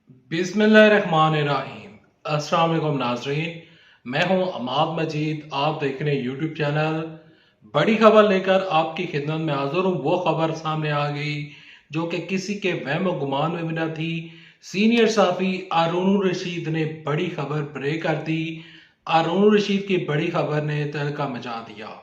बिस्मिल्लाहिर्रहमानिर्रहीम। अस्सलाम वालेकुम नाजरीन, मैं हूं अमाद मजीद। आप देख रहे हैं यूट्यूब चैनल। बड़ी खबर लेकर आपकी खिदमत में हाजिर हूं। वो खबर सामने आ गई जो कि किसी के वहम व गुमान में भी न थी। सीनियर साफी हारून रशीद ने बड़ी खबर ब्रेक कर दी। हारून रशीद की बड़ी खबर ने तहलका मचा दिया।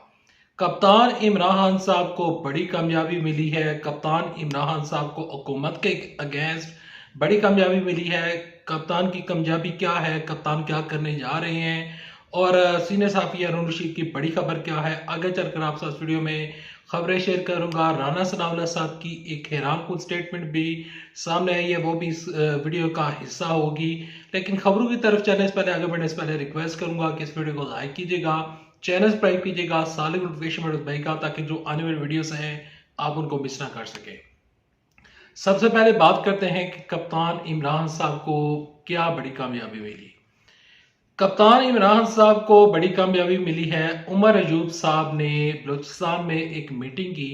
कप्तान इमरान खान साहब को बड़ी कामयाबी मिली है। कप्तान इमरान खान साहब को हुकूमत के अगेंस्ट बड़ी कामयाबी मिली है। कप्तान की कामयाबी क्या है, कप्तान क्या करने जा रहे हैं और सीनियर साफी हारून रशीद की बड़ी खबर क्या है, आगे चलकर आपसे इस वीडियो में खबरें शेयर करूंगा। राना सनाउल्लाह साहब की एक हैरानकुन स्टेटमेंट भी सामने आई है, वो भी इस वीडियो का हिस्सा होगी। लेकिन खबरों की तरफ चलने से पहले, आगे बढ़ने से पहले रिक्वेस्ट करूंगा कि इस वीडियो को लाइक कीजिएगा, चैनल सब्सक्राइब कीजिएगा, साल नोटिफिकेशन बटन दबाइएगा ताकि जो आने वाली वीडियोस हैं आप उनको मिस ना कर सके। सबसे पहले बात करते हैं कि कप्तान इमरान साहब को क्या बड़ी कामयाबी मिली। कप्तान इमरान साहब को बड़ी कामयाबी मिली है। उमर अयूब साहब ने बलूचिस्तान में एक मीटिंग की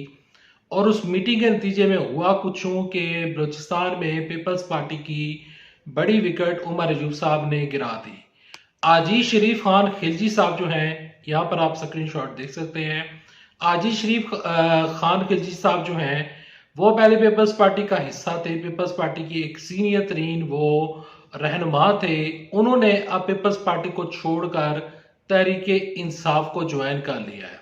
और उस मीटिंग के नतीजे में हुआ कुछ यूं कि बलूचिस्तान में पीपल्स पार्टी की बड़ी विकेट उमर अयूब साहब ने गिरा दी। आजी शरीफ खान खिलजी साहब जो हैं, यहाँ पर आप स्क्रीनशॉट देख सकते हैं। आजी शरीफ खान खिलजी साहब जो हैं वो पहले पीपल्स पार्टी का हिस्सा थे। पीपल्स पार्टी की एक सीनियर तरीन वो रहनुमा थे। उन्होंने अब पीपल्स पार्टी को छोड़कर तहरीके इंसाफ को ज्वाइन कर लिया है।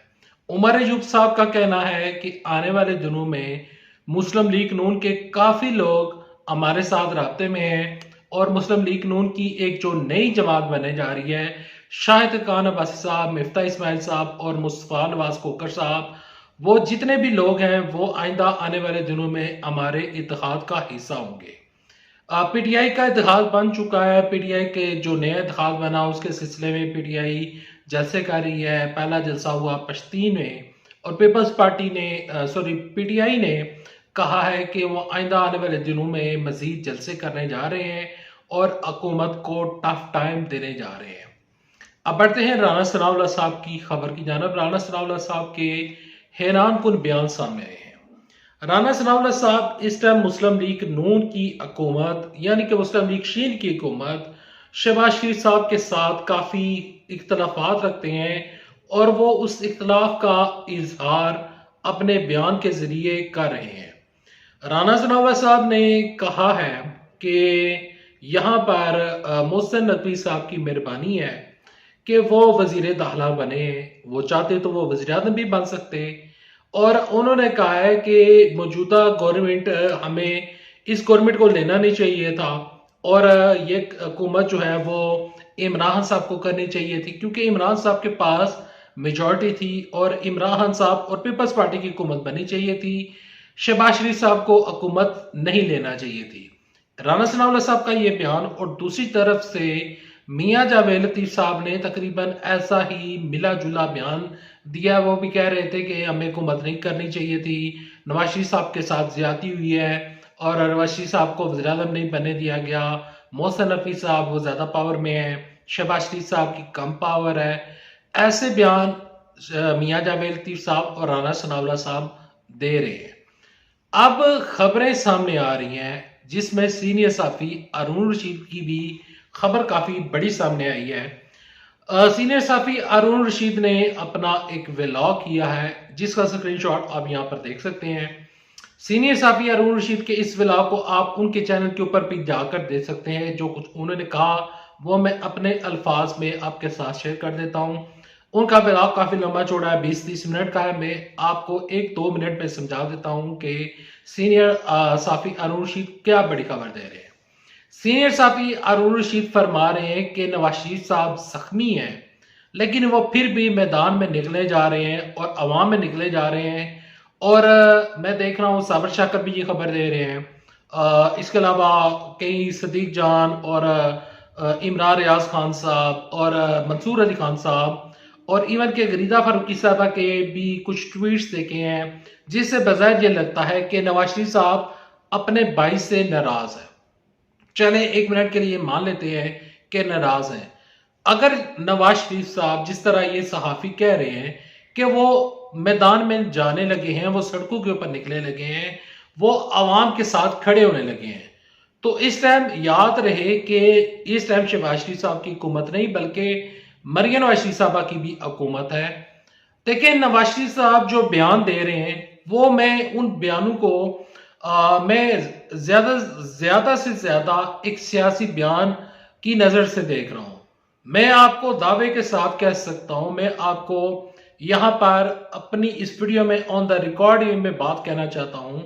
उमर अयूब साहब का कहना है कि आने वाले दिनों में मुस्लिम लीग नून के काफी लोग हमारे साथ राब्ते में हैं और मुस्लिम लीग नून की एक जो नई जमात बनने जा रही है, शाहिद खान अब्बासी साहब, मिफ्ता इस्माइल साहब और मुस्तफा नवाज खोकर साहब, वो जितने भी लोग हैं वो आइंदा आने वाले दिनों में हमारे इत्तेहाद का हिस्सा होंगे। पीटीआई का इत्तेहाद बन चुका है। पीटीआई के जो नया इत्तेहाद बना उसके सिलसिले में पीटीआई जलसे कर रही है। पहला जलसा हुआ पश्तीन में और पीपल्स पार्टी ने पीटीआई ने कहा है कि वो आइंदा आने वाले दिनों में मजीद जलसे करने जा रहे हैं और हुकूमत को टफ टाइम देने जा रहे हैं। अब बढ़ते हैं राना सनाउल्लाह साहब की खबर की जानब। राना सनाउल्लाह साहब के हैरानकुन बयान सामने आए हैं। राना सनाउल्लाह साहब इस टाइम मुस्लिम लीग नून की हुकूमत यानी कि मुस्लिम लीग शीन की हुकूमत शहबाज शरीफ साहब के साथ काफी इख्तलाफात रखते हैं और वो उस इख्तलाफ का इजहार अपने बयान के जरिए कर रहे हैं। राना सनाउल्लाह साहब ने कहा है कि यहाँ पर मोहसिन नकवी साहब की मेहरबानी है कि वो वजीर दाखिला बने। वो चाहते तो वो वजीर आज़म भी बन सकते और उन्होंने कहा है कि मौजूदा गवर्नमेंट हमें इस गवर्नमेंट को लेना नहीं चाहिए था और ये हुकूमत जो है वो इमरान खान साहब को करनी चाहिए थी क्योंकि इमरान साहब के पास मेजॉरिटी थी और इमरान खान साहब और पीपल्स पार्टी की हुकूमत बननी चाहिए थी। शहबाज शरीफ साहब को हुकूमत नहीं लेना चाहिए थी। राना सनाउल्लाह साहब का ये बयान और दूसरी तरफ से मियां जावेद लतीफ साहब ने तकरीबन ऐसा ही मिला जुला बयान दिया। वो भी कह रहे थे कि हमें हुकूमत नहीं करनी चाहिए थी, नवाज शरीफ साहब के साथ ज्यादती हुई है और नवाज शरीफ साहब को वज़ीर आज़म नहीं बनने दिया गया। मोहसिन नकवी साहब वो ज्यादा पावर में है, शहबाज शरीफ साहब की कम पावर है। ऐसे बयान मियां जावेद लतीफ साहब और राना सनाउल्लाह साहब दे रहे हैं। अब खबरें सामने आ रही हैं जिसमें सीनियर साफी हारून रशीद की भी खबर काफी बड़ी सामने आई है। सीनियर साफी हारून रशीद ने अपना एक व्लॉग किया है जिसका स्क्रीनशॉट आप यहाँ पर देख सकते हैं। सीनियर साफी हारून रशीद के इस व्लॉग को आप उनके चैनल के ऊपर भी जाकर देख सकते हैं। जो कुछ उन्होंने कहा वो मैं अपने अल्फाज में आपके साथ शेयर कर देता हूँ। उनका व्लॉग काफी लंबा चौड़ा है, 20-30 मिनट का है। मैं आपको 1-2 मिनट में समझा देता हूँ कि सीनियर साफी हारून रशीद क्या बड़ी खबर दे रहे हैं। सीनियर साफी हारून रशीद फरमा रहे हैं कि नवाज शरीफ साहब जख्मी हैं लेकिन वो फिर भी मैदान में निकले जा रहे हैं और अवाम में निकले जा रहे हैं। और मैं देख रहा हूँ साबर शाकर भी ये खबर दे रहे हैं। इसके अलावा कई सदीक जान और इमरान रियाज खान साहब और मंसूर अली खान साहब और इवन के गरीदा फारूकी साहबा के भी कुछ ट्वीट्स देखे हैं जिससे बज़ाहिर ये लगता है कि नवाज शरीफ साहब अपने भाई से नाराज है। चले 1 मिनट के लिए मान लेते हैं कि नाराज हैं। अगर नवाज शरीफ साहब जिस तरह ये सहाफी कह रहे हैं कि वो मैदान में जाने लगे हैं, वो सड़कों के ऊपर निकले लगे हैं, वो आवाम के साथ खड़े होने लगे हैं, तो इस टाइम याद रहे कि इस टाइम शहबाज शरीफ साहब की हुकूमत नहीं बल्कि मरियम नवाज शरीफ साहबा की भी हुकूमत है। देखिए नवाज शरीफ साहब जो बयान दे रहे हैं वो मैं उन बयानों को मैं ज्यादा ज्यादा से ज्यादा एक सियासी बयान की नजर से देख रहा हूं। मैं आपको दावे के साथ कह सकता हूं, मैं आपको यहां पर अपनी इस वीडियो में ऑन द रिकॉर्ड में बात कहना चाहता हूं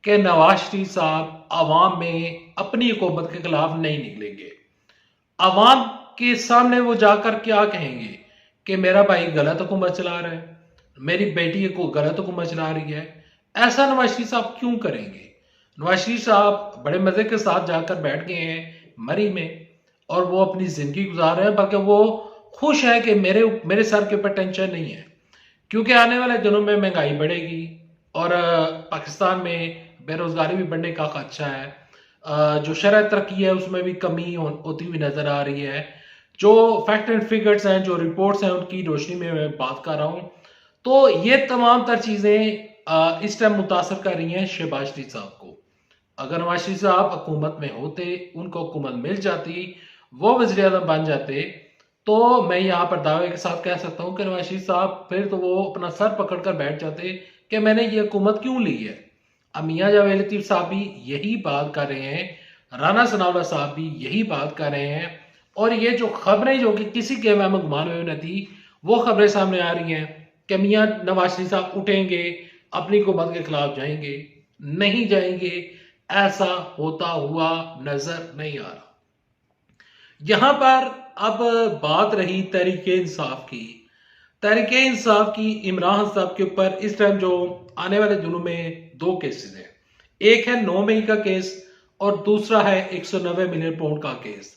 कि नवाज शरीफ साहब आवाम में अपनी हुकूमत के खिलाफ नहीं निकलेंगे। आवाम के सामने वो जाकर क्या कहेंगे कि मेरा भाई गलत हुकूमत चला रहा है, मेरी बेटी को गलत हुकूमत चला रही है। ऐसा नवाज शरीफ साहब क्यों करेंगे? नवाज शरीफ साहब बड़े मजे के साथ जाकर बैठ गए हैं मरी में और वो अपनी जिंदगी गुजार रहे हैं, बल्कि वो खुश है कि मेरे सर के ऊपर टेंशन नहीं है, क्योंकि आने वाले दिनों में महंगाई बढ़ेगी और पाकिस्तान में बेरोजगारी भी बढ़ने का खदशा है। जो शरह तरक्की है उसमें भी कमी होती हुई नजर आ रही है। जो फैक्ट एंड फिगर्स हैं, जो रिपोर्ट्स हैं, उनकी रोशनी में मैं बात कर रहा हूं। तो ये तमाम तर चीजें इस टाइम मुतासर कर रही हैं शहबाज शरीफ साहब को। अगर नवाज शरीफ साहब हुकूमत में होते, उनको हुकूमत मिल जाती, वो वज़ीर आज़म बन जाते, तो मैं यहाँ पर दावे के साथ कह सकता हूँ कि नवाज शरीफ साहब फिर तो वो अपना सर पकड़ कर बैठ जाते कि मैंने ये हुकूमत क्यों ली है। अब मियाँ जावेद लतीफ साहब भी यही बात कर रहे हैं, राना सनाउल्लाह साहब भी यही बात कर रहे हैं, और ये जो खबरें जो कि किसी के वहम गुमान में न थी, वो खबरें सामने आ रही हैं कि मियाँ नवाज शरीफ साहब उठेंगे, अपनी हुकूमत के खिलाफ जाएंगे। नहीं जाएंगे, ऐसा होता हुआ नजर नहीं आ रहा। यहां पर अब बात रही तहरीक इंसाफ की। तहरीक इंसाफ की इमरान साहब के ऊपर इस टाइम जो आने वाले दिनों में दो केसेस हैं, एक है 9 मई का केस और दूसरा है 190 मिलियन पाउंड का केस।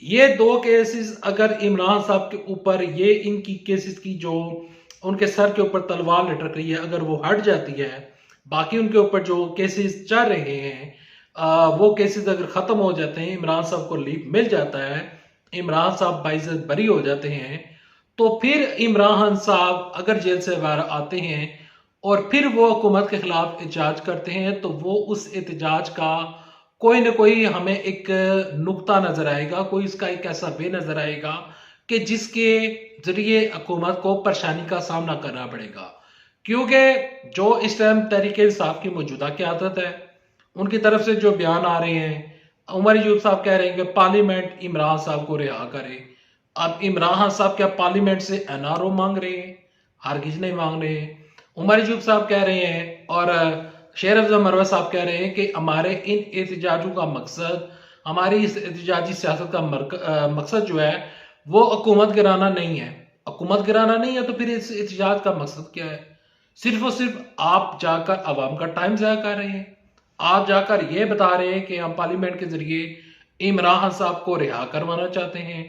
ये दो केसेस अगर इमरान साहब के ऊपर, ये इनकी केसेस की जो उनके सर के ऊपर तलवार लटक रही है, अगर वो हट जाती है, बाकी उनके ऊपर जो केसेस चल रहे हैं वो केसेस अगर खत्म हो जाते हैं, इमरान साहब को लीव मिल जाता है, इमरान साहब बाइज्जत बरी हो जाते हैं, तो फिर इमरान साहब अगर जेल से बाहर आते हैं और फिर वो हुकूमत के खिलाफ एहतजाज करते हैं, तो वो उस एहतजाज का कोई ना कोई हमें एक नुक्ता नजर आएगा, कोई इसका एक ऐसा वे नजर आएगा कि जिसके जरिए हुकूमत को परेशानी का सामना करना पड़ेगा। क्योंकि जो इस टाइम तहरीक इंसाफ की मौजूदा क़यादत है, उनकी तरफ से जो बयान आ रहे हैं, उमर अयूब साहब कह रहे हैं कि पार्लियामेंट इमरान साहब को रिहा करे। अब इमरान साहब क्या पार्लियामेंट से एनआरओ मांग रहे हैं? हरगिज नहीं मांग रहे हैं। उमर अयूब साहब कह रहे हैं और शेर अफजल मरवा साहब कह रहे हैं कि हमारे इन एहतजाजों का मकसद, हमारी इस एहतजाजी सियासत का मकसद जो है वो हुकूमत गिराना नहीं है। हुकूमत गिराना नहीं है तो फिर इस एहतजाज का मकसद क्या है? सिर्फ और सिर्फ आप जाकर आवाम का टाइम ज़ाया कर रहे हैं। आप जाकर ये बता रहे हैं कि हम पार्लियामेंट के जरिए इमरान साहब को रिहा करवाना चाहते हैं।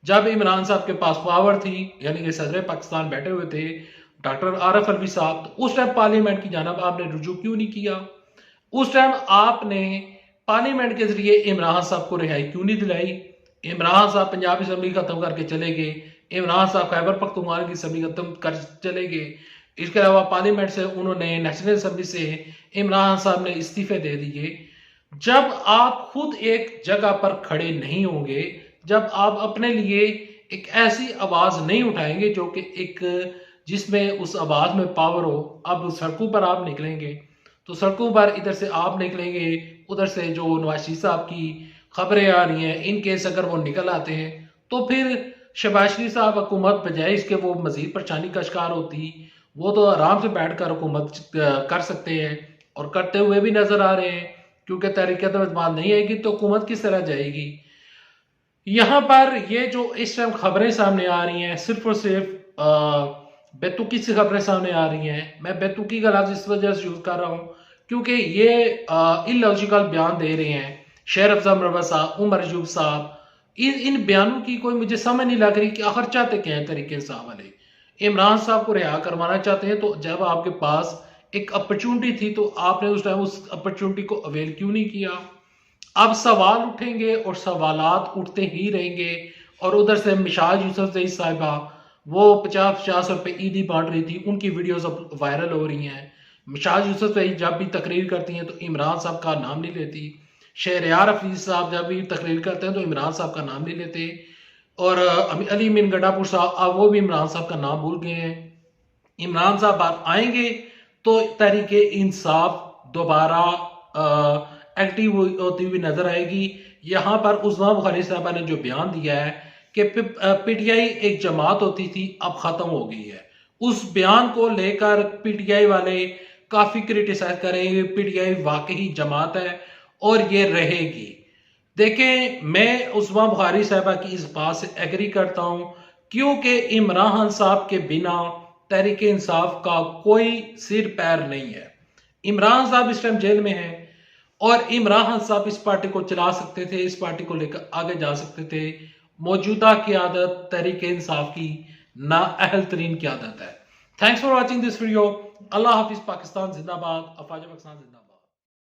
जब इमरान साहब के पास पावर थी, यानी कि सदर पाकिस्तान बैठे हुए थे डॉक्टर आरिफ अलवी साहब, तो उस टाइम पार्लियामेंट की जानब आपने रुजू क्यों नहीं किया? उस टाइम आपने पार्लियामेंट के जरिए इमरान साहब को रिहाई क्यों नहीं दिलाई? इमरान साहब पंजाब असम्बली खत्म करके चले गए, इमरान साहब खैबर पख्तूनख्वा की असम्बली खत्म कर चले गए। इसके अलावा पार्लियामेंट से उन्होंने नेशनल असम्बली से इमरान साहब ने इस्तीफे दे दिए। जब आप खुद एक जगह पर खड़े नहीं होंगे, जब आप अपने लिए एक ऐसी आवाज नहीं उठाएंगे जो कि एक जिसमें उस आवाज में पावर हो, अब सड़कों पर आप निकलेंगे, तो सड़कों पर इधर से आप निकलेंगे, उधर से जो नवाज शरीफ साहब की खबरें आ रही हैं, इन केस अगर वो निकल आते हैं, तो फिर शहबाज शरीफ साहब हुकूमत बजाय इसके वो मजीद परेशानी का शिकार होती। वो तो आराम से बैठकर हुकूमत कर सकते हैं और करते हुए भी नजर आ रहे हैं, क्योंकि तहरीक एतमाद नहीं आएगी तो हुकूमत किस तरह जाएगी। यहाँ पर ये जो इस टाइम खबरें सामने आ रही हैं, सिर्फ और सिर्फ बेतुकी से खबरें सामने आ रही हैं। मैं बेतुकी का लफ्ज इस वजह से यूज कर रहा हूँ क्योंकि ये इलॉजिकल बयान दे रहे हैं शेर अफजल मरवा साहब, उमर अयूब साहब। इन बयानों की कोई मुझे समझ नहीं लग रही कि आखिर चाहते क्या है तरीके साहब वाले। इमरान साहब को रिहा करवाना चाहते हैं, तो जब आपके पास एक अपॉर्चुनिटी थी तो आपने उस टाइम उस अपॉर्चुनिटी को अवेल क्यों नहीं किया? अब सवाल उठेंगे और सवालात उठते ही रहेंगे। और उधर से मिशाल यूसुफजई साहिबा, वो 50-50 रुपए ईदी बांट रही थी, उनकी वीडियोस अब वायरल हो रही हैं। मिशाल यूसुफजई जब भी तकरीर करती हैं तो इमरान साहब का नाम नहीं लेती। शहरयार हफीज साहब जब भी तकरीर करते हैं तो इमरान साहब का नाम नहीं लेते, और अली मीन गड्डापुर साहब अब वो भी इमरान साहब का नाम भूल गए हैं। इमरान साहब बात आएंगे तो तहरीक इंसाफ दोबारा एक्टिव होती हुई नजर आएगी। यहाँ पर उस्मा बुखारी साहबा ने जो बयान दिया है कि पीटीआई एक जमात होती थी अब खत्म हो गई है, उस बयान को लेकर पीटीआई वाले काफी क्रिटिसाइज करेंगे। पीटीआई वाकई जमात है और ये रहेगी। देखें, मैं उस्मा बुखारी साहबा की इस बात से एग्री करता हूं, क्योंकि इमरान साहब के बिना तहरीक इंसाफ का कोई सिर पैर नहीं है। इमरान साहब इस टाइम जेल में हैं और इमरान साहब इस पार्टी को चला सकते थे, इस पार्टी को लेकर आगे जा सकते थे। मौजूदा क़यादत तहरीक इंसाफ की नाअहल तरीन क़यादत है। Thanks for watching this video. अल्लाह हाफिज। पाकिस्तान जिंदाबाद। अफवाज पाकिस्तान जिंदाबाद।